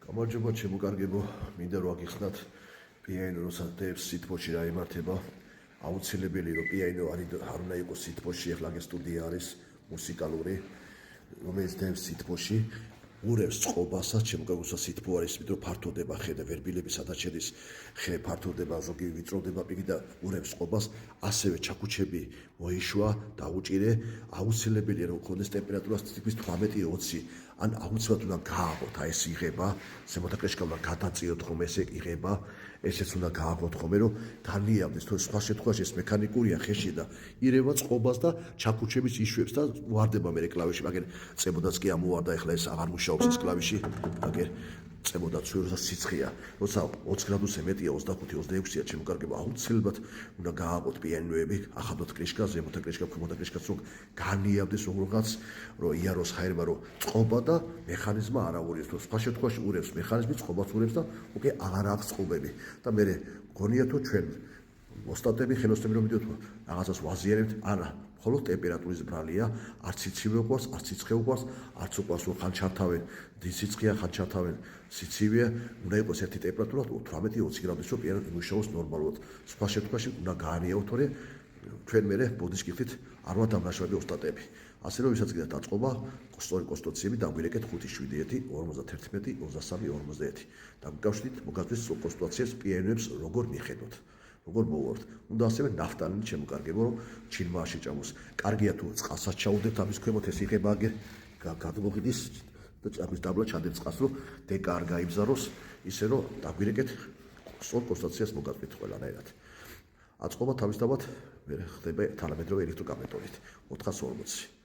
გამარჯობა ჩემო კარგებო, მინდა რომ აგიხსნათ პიანინო როცა დევს სითბოში რა იმართება, აუცილებელი რომ პიანინო არ უნდა იყოს სითბოში, ახლა ეს სტუდია არის მუსიკალური, რომელიც დევს სითბოში, ურევს წყობასაც, ჩემო კარგოსა სითბო არის, იმიტომ რომ ფართოვდება ხე და ვერბილები სადაც შედის, ხე ფართოვდება, ზოგი ვიწროვდება პირი და ურევს წყობას, ასევე ჩაქუჩები მოიშვა, დაუჭირე, აუცილებელია რომ ქონდეს ტემპერატურა თითქმის 18-20 ან აუცილებლად უნდა გააღოთ, აი ეს იღება, ზემოთაკრეშკა უნდა გადაწიოთ ხომ ესე იღება, ესეც უნდა გააღოთ ხოლმე რომ განიავდეს, თორე სხვა შემთხვევაში ეს მექანიკურია ხეში და ირევა წყობას და ჩაქუჩების იშვებს და ვარდება მე კლავიში, მაგრამ წებოდაც კი ამოვარდა, ეხლა ეს აღარ მუშაობს ეს კლავიში, მაგრამ წებოდა ცურა სიცხეა, როცა 20 გრადუსზე მეტია 25-26-ია ჩემო კარგებო, აუცილებლად უნდა გააღოთ პიანინოები, ახადოთ კრიშკა, ზემოთა კრიშკა, ქვემოთა კრიშკაც რომ განიავდეს როგორღაც, რომ იაროს ჰაერმა რომ წყობა და მექანიზმა არ აურიოს, თუ სხვა შემთხვევაში ურევს მექანიზმი, წყობას ურევს და უკვე აღარ აქვს წყობები და მე გონია თუ ჩვენ ოსტატები, ხელოსნები რომ მიდიოთ რაღაცას ვაზიანებთ, არა, მხოლოდ ტემპერატურის ბრალია, არც სიცივე უყვარს, არც სიცხე უყვარს, არც უყვარს რომ ხან ჩართავენ სიცხეა, ხან ჩართავენ სიცივეა, უნდა იყოს ერთი ტემპერატურა 18-20 გრადუსი, რომ პიანინო იმუშაოს ნორმალურად. სხვა შემთხვევაში უნდა გაანიავოთ, თორე ჩვენ მე ბოდიშკიფით არ ვართ დამნაშავები ოსტატები. ასე რომ ვისაც კიდევ დაწყობა, სწორი კონსტიტუციები დაგვირეკეთ 5-7-1, 51, 23, 51 და გაგავშლით მოგაწვეს კონსტიტუციას პიანინოებს როგორ მიხედოთ. როგორ მოვართ. უნდა ასევე ნაფტალინი ჩემო კარგებო, რომ ჩინმა შეჭამოს. კარგია თუ წყალსაც ჩაუდებთ ამის ქვემოთ ეს იღება აგერ გადმოღიდის და ჭამის დაბლა ჩადებს წყალს, რომ დეკა არ გაიბზაროს, ისე რომ დაგვირეკეთ სწორ კონსტიტუციას მოგაწვით ყველანაირად. აწყობა თავისთავად ხდება თანამედროვე ელექტროკამეტონით 440.